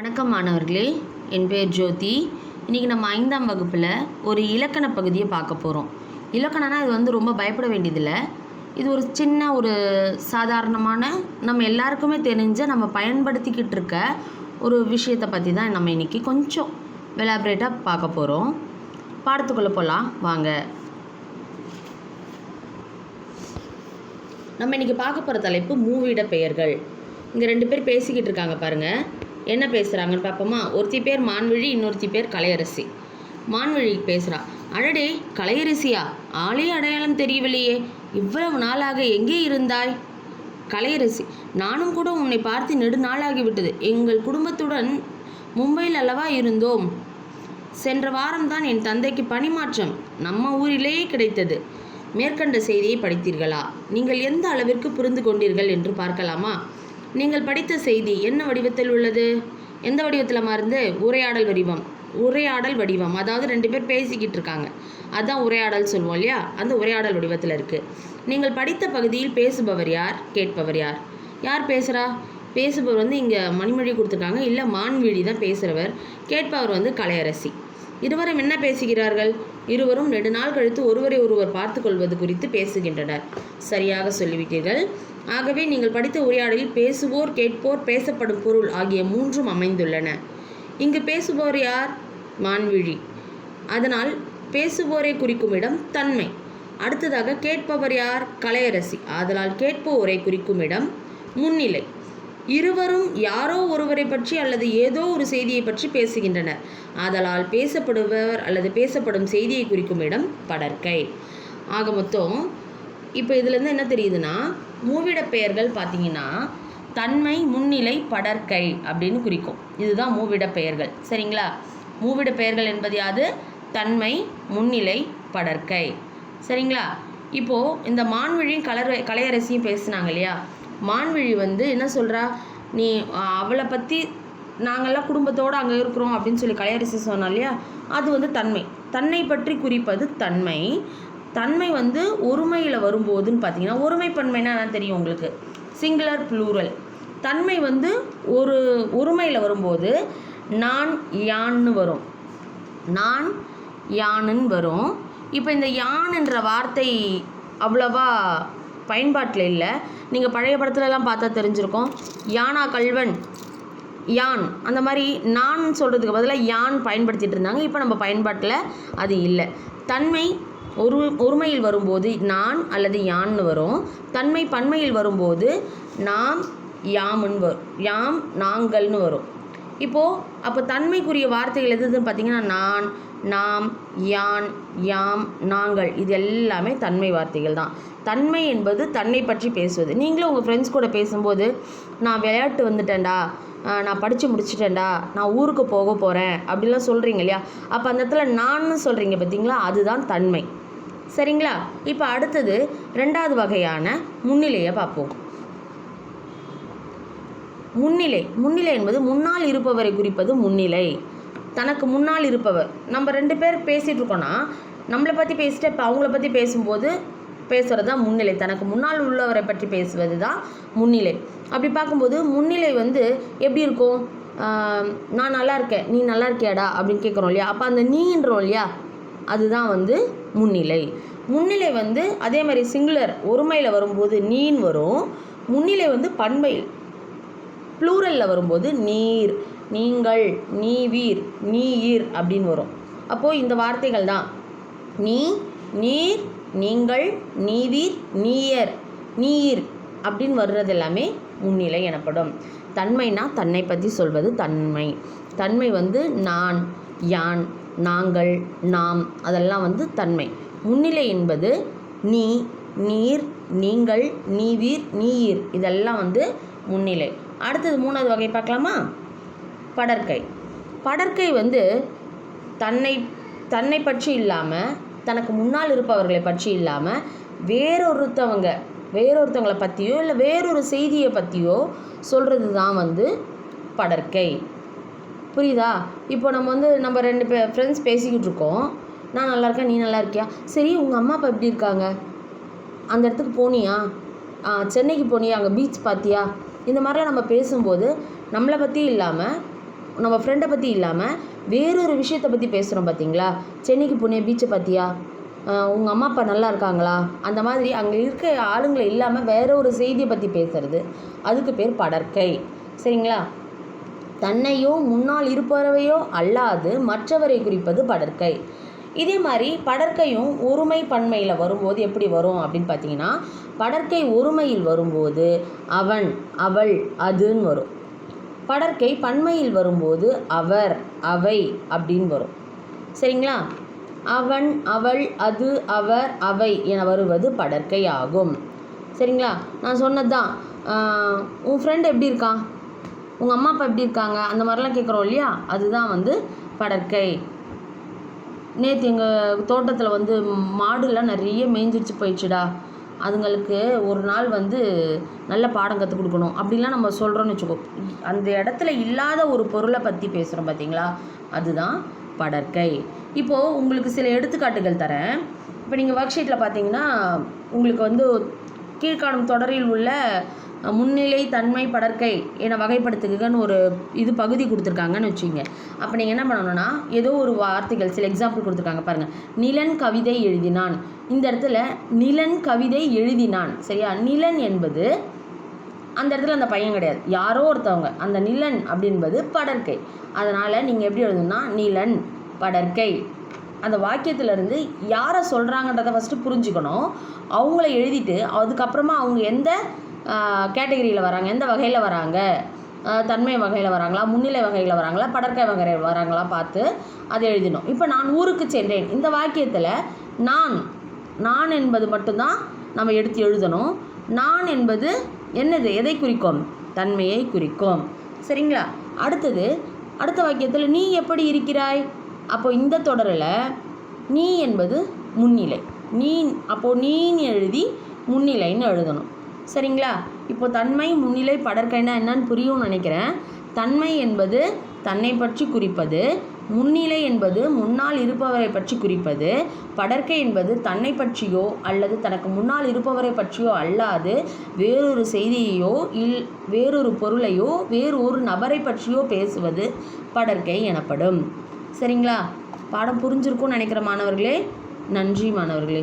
வணக்கம் மாணவர்களே, என் பேர் ஜோதி. இன்றைக்கி நம்ம 5ஆம் வகுப்பில் ஒரு இலக்கண பகுதியை பார்க்க போகிறோம். இலக்கணம்னா இது ரொம்ப பயப்பட வேண்டியதில்லை. இது ஒரு சின்ன ஒரு சாதாரணமான நம்ம எல்லாருக்குமே தெரிஞ்ச நம்ம பயன்படுத்திக்கிட்டு இருக்க ஒரு விஷயத்தை பற்றி தான் நம்ம இன்றைக்கி கொஞ்சம் எலாபரேட்டாக பார்க்க போகிறோம். பாடத்துக்குள்ளே போகலாம் வாங்க. நம்ம இன்றைக்கி பார்க்க போகிற தலைப்பு மூவிட பெயர்கள். இங்கே 2 பேர் பேசிக்கிட்டு இருக்காங்க பாருங்கள். என்ன பேசுகிறாங்கன்னு பார்ப்போமா? ஒருத்தி பேர் மான்விழி, இன்னொருத்தி பேர் கலையரசி. மான்விழி பேசுகிறா, அடடே கலையரசியா, ஆளே அடையாளம் தெரியவில்லையே, இவ்வளவு நாளாக எங்கே இருந்தாய்? கலையரசி, நானும் கூட உன்னை பார்த்து நெடுநாளாகிவிட்டது. எங்கள் குடும்பத்துடன் மும்பையில் அல்லவா இருந்தோம். சென்ற வாரம்தான் என் தந்தைக்கு பணிமாற்றம் நம்ம ஊரிலேயே கிடைத்தது. மேற்கண்ட செய்தியை படித்தீர்களா? நீங்கள் எந்த அளவிற்கு புரிந்து கொண்டீர்கள் என்று பார்க்கலாமா? நீங்கள் படித்த செய்தி என்ன வடிவத்தில் உள்ளது? எந்த வடிவத்தில் மாறுந்து? உரையாடல் வடிவம். அதாவது 2 பேர் பேசிக்கிட்டு இருக்காங்க, அதுதான் உரையாடல் சொல்லுவோம் இல்லையா? அந்த உரையாடல் வடிவத்தில் இருக்குது. நீங்கள் படித்த பகுதியில் பேசுபவர் யார், கேட்பவர் யார்? யார் பேசுகிறா? பேசுபவர் இங்கே மணிமொழி கொடுத்துருக்காங்க, இல்லை மான்விழி தான் பேசுகிறவர். கேட்பவர் கலையரசி. இருவரும் என்ன பேசுகிறார்கள்? இருவரும் நெடுநாள் கழித்து ஒருவரை ஒருவர் பார்த்து கொள்வது குறித்து பேசுகின்றனர். சரியாக சொல்லிவிட்டீர்கள். ஆகவே நீங்கள் படித்த உரையாடலில் பேசுவோர், கேட்போர், பேசப்படும் பொருள் ஆகிய 3ம் அமைந்துள்ளன. இங்கு பேசுபவர் யார்? மான்விழி. அதனால் பேசுவோரை குறிக்கும் இடம் தன்மை. அடுத்ததாக கேட்பவர் யார்? கலையரசி. ஆதலால் கேட்போரை குறிக்கும் இடம் முன்னிலை. இருவரும் யாரோ ஒருவரை பற்றி அல்லது ஏதோ ஒரு செய்தியை பற்றி பேசுகின்றனர். ஆதலால் பேசப்படுபவர் அல்லது பேசப்படும் செய்தியை குறிக்கும் இடம் படர்க்கை. ஆக மொத்தம் இப்போ இதுலேருந்து என்ன தெரியுதுன்னா, மூவிட பெயர்கள் பார்த்தீங்கன்னா தன்மை, முன்னிலை, படர்க்கை அப்படின்னு குறிக்கும். இதுதான் மூவிட பெயர்கள். சரிங்களா? மூவிட பெயர்கள் என்பது யாது? தன்மை, முன்னிலை, படர்க்கை. சரிங்களா? இப்போது இந்த மான்விழியும் கலையரசியும் பேசுனாங்க இல்லையா? மான்விழி என்ன சொல்கிறா, நீ அவளை பற்றி நாங்கள்லாம் குடும்பத்தோடு அங்கே இருக்கிறோம் அப்படின்னு சொல்லி கலையரசி சொன்னா இல்லையா? அது தன்மை. தன்னை பற்றி குறிப்பது தன்மை. தன்மை ஒருமையில் வரும்போதுன்னு பார்த்தீங்கன்னா, ஒருமைப்பன்மைனா என்ன தெரியும் உங்களுக்கு? Singular, plural. தன்மை ஒரு ஒருமையில் வரும்போது நான், யான்னு வரும். நான், யானுன்னு வரும். இப்போ இந்த யான் என்ற வார்த்தை அவ்வளவா பயன்பாட்டில் இல்லை. நீங்கள் பழைய படத்துலலாம் பார்த்தா தெரிஞ்சிருக்கும். யானா கல்வன், யான், அந்த மாதிரி நான் சொல்கிறதுக்கு பதிலாக யான் பயன்படுத்திகிட்டு இருந்தாங்க. இப்போ நம்ம பயன்பாட்டில் அது இல்லை. தன்மை ஒருமையில் வரும்போது நான் அல்லது யான்னு வரும். தன்மை பன்மையில் வரும்போது நாம், யாமுன்னு வரும். யாம், நாங்கள்னு வரும். இப்போது அப்போ தன்மைக்குரிய வார்த்தைகள் எதுன்னு பார்த்தீங்கன்னா நான், நாம், யான், யாம், நாங்கள், இது எல்லாமே தன்மை வார்த்தைகள் தான். தன்மை என்பது தன்னை பற்றி பேசுவது. நீங்களும் உங்கள் ஃப்ரெண்ட்ஸ் கூட பேசும்போது, நான் விளையாட்டு வந்துட்டேன்டா, நான் படித்து முடிச்சிட்டேன்டா, நான் ஊருக்கு போக போகிறேன் அப்படிலாம் சொல்கிறீங்க இல்லையா? அப்போ அந்த இடத்துல நான்னு சொல்கிறீங்க பார்த்தீங்களா? அதுதான் தன்மை. சரிங்களா? இப்போ அடுத்தது 2வது வகையான முன்னிலையை பார்ப்போம். முன்னிலை என்பது முன்னால் இருப்பவரை குறிப்பது முன்னிலை. தனக்கு முன்னால் இருப்பவர். நம்ம 2 பேர் பேசிகிட்டு இருக்கோன்னா, நம்மளை பற்றி பேசிட்டு இப்போ அவங்கள பற்றி பேசும்போது பேசுகிறது தான் முன்னிலை. தனக்கு முன்னால் உள்ளவரை பற்றி பேசுவது தான் முன்னிலை. அப்படி பார்க்கும்போது முன்னிலை எப்படி இருக்கும்? நான் நல்லா இருக்கேன், நீ நல்லா இருக்கியாடா அப்படின்னு கேட்குறோம் இல்லையா? அப்போ அந்த நீன்றோம் இல்லையா? அதுதான் முன்னிலை. முன்னிலை அதே மாதிரி சிங்குலர் ஒருமையில் வரும்போது நீன்னு வரும். முன்னிலை பன்மையில் ப்ளூரலில் வரும்போது நீர், நீங்கள், நீவீர், நீர் அப்படின்னு வரும். அப்போது இந்த வார்த்தைகள் தான் நீ, நீர், நீங்கள், நீவீர், நீயர், நீர் அப்படின்னு வர்றது எல்லாமே முன்னிலை எனப்படும். தன்மைனா தன்னை பற்றி சொல்வது தன்மை. தன்மை நான், யான், நாங்கள், நாம், அதெல்லாம் தன்மை. முன்னிலை என்பது நீ, நீர், நீங்கள், நீவீர், நீர், இதெல்லாம் முன்னிலை. அடுத்தது 3வது வகை பார்க்கலாமா? படர்க்கை. படர்க்கை தன்னை பற்றி இல்லாமல், தனக்கு முன்னால் இருப்பவர்களை பற்றி இல்லாமல், வேறொருத்தவங்களை பற்றியோ இல்லை வேறொரு செய்தியை பற்றியோ சொல்கிறது தான் படர்க்கை. புரியுதா? இப்போ நம்ம 2 ஃப்ரெண்ட்ஸ் பேசிக்கிட்டு இருக்கோம். நான் நல்லா இருக்கேன், நீ நல்லா இருக்கியா? சரி, உங்கள் அம்மா அப்பா எப்படி இருக்காங்க? அந்த இடத்துக்கு போனியா? சென்னைக்கு போனியா? அங்கே பீச் பார்த்தியா? இந்த மாதிரிலாம் நம்ம பேசும்போது நம்மளை பற்றி இல்லாமல் நம்ம ஃப்ரெண்டை பற்றி இல்லாமல் வேறொரு விஷயத்தை பற்றி பேசுகிறோம் பார்த்தீங்களா? சென்னைக்கு போனேன், பீச்சை பார்த்தியா, உங்கள் அம்மா அப்பா நல்லா இருக்காங்களா, அந்த மாதிரி அங்கே இருக்க ஆளுங்களை இல்லாமல் வேற ஒரு செய்தியை பற்றி பேசுறது, அதுக்கு பேர் படர்க்கை. சரிங்களா? தன்னையோ முன்னால் இருப்பவரையோ அல்லாது மற்றவரை குறிப்பது படர்க்கை. இதே மாதிரி படர்க்கையும் ஒருமை பன்மையில் வரும்போது எப்படி வரும் அப்படின்னு பார்த்தீங்கன்னா, படர்க்கை ஒருமையில் வரும்போது அவன், அவள், அதுன்னு வரும். படர்க்கை பன்மையில் வரும்போது அவர், அவை அப்படின்னு வரும். சரிங்களா? அவன், அவள், அது, அவர், அவை என வருவது படர்க்கை ஆகும். சரிங்களா? நான் சொன்னது தான், உன் ஃப்ரெண்ட் எப்படி இருக்கான், உங்கள் அம்மா அப்பா எப்படி இருக்காங்க, அந்த மாதிரிலாம் கேட்குறோம் இல்லையா? அதுதான் வந்து படர்க்கை. நேற்று எங்கள் தோட்டத்தில் வந்து மாடுலாம் நிறைய மேய்ஞ்சிருச்சு போயிடுச்சுடா, அதுங்களுக்கு ஒரு நாள் வந்து நல்ல பாடம் கற்றுக் கொடுக்கணும் அப்படின்லாம் நம்ம சொல்கிறோன்னு வச்சுக்கோ. அந்த இடத்துல இல்லாத ஒரு பொருளை பற்றி பேசுகிறோம் பார்த்தீங்களா? அதுதான் படர்க்கை. இப்போது உங்களுக்கு சில எடுத்துக்காட்டுகள் தரேன். இப்போ நீங்கள் ஒர்க் ஷீட்டில் பார்த்தீங்கன்னா உங்களுக்கு வந்து கீழ்காணும் தொடரில் உள்ள முன்னிலை, தன்மை, படர்க்கை என வகைப்படுத்துகன்னு ஒரு இது பகுதி கொடுத்துருக்காங்கன்னு வச்சுங்க. அப்போ நீங்கள் என்ன பண்ணணும்னா, ஏதோ ஒரு வார்த்தைகள் சில எக்ஸாம்பிள் கொடுத்துருக்காங்க பாருங்கள். நிலன் கவிதை எழுதினான். இந்த இடத்துல நிலன் கவிதை எழுதினான். சரியா? நிலன் என்பது அந்த இடத்துல அந்த பையன் கிடையாது, யாரோ ஒருத்தவங்க. அந்த நிலன் அப்படின்பது படர்க்கை. அதனால் நீங்கள் எப்படி எழுதணும்னா, நிலன் படர்க்கை. அந்த வாக்கியத்திலேருந்து யாரை சொல்கிறாங்கன்றதை ஃபஸ்ட்டு புரிஞ்சுக்கணும். அவங்கள எழுதிட்டு அதுக்கப்புறமா அவங்க எந்த கேட்டகரியில் வராங்க, எந்த வகையில் வராங்க, தன்மை வகையில் வராங்களா, முன்னிலை வகையில் வராங்களா, படர்க்கை வகையில் வராங்களா பார்த்து அதை எழுதினோம். இப்போ நான் ஊருக்கு சென்றேன், இந்த வாக்கியத்தில் நான் என்பது மட்டும்தான் நம்ம எடுத்து எழுதணும். நான் என்பது என்னது, எதை குறிக்கும், தன்மையை குறிக்கும். சரிங்களா? அடுத்த வாக்கியத்தில் நீ எப்படி இருக்கிறாய், அப்போ இந்த தொடரில் நீ என்பது முன்னிலை. நீன்னு எழுதி முன்னிலைன்னு எழுதணும். சரிங்களா? இப்போ தன்மை, முன்னிலை, படர்க்கைனா என்னன்னு புரியும்னு நினைக்கிறேன். தன்மை என்பது தன்னை பற்றி குறிப்பது, முன்னிலை என்பது முன்னால் இருப்பவரை பற்றி குறிப்பது, படர்க்கை என்பது தன்னை பற்றியோ அல்லது தனக்கு முன்னால் இருப்பவரை பற்றியோ அல்லாது வேறொரு செய்தியையோ வேறொரு பொருளையோ வேறொரு நபரை பற்றியோ பேசுவது படர்க்கை எனப்படும். சரிங்களா? பாடம் புரிஞ்சிருக்கும்னு நினைக்கிற மாணவர்களே. நன்றி மாணவர்களே.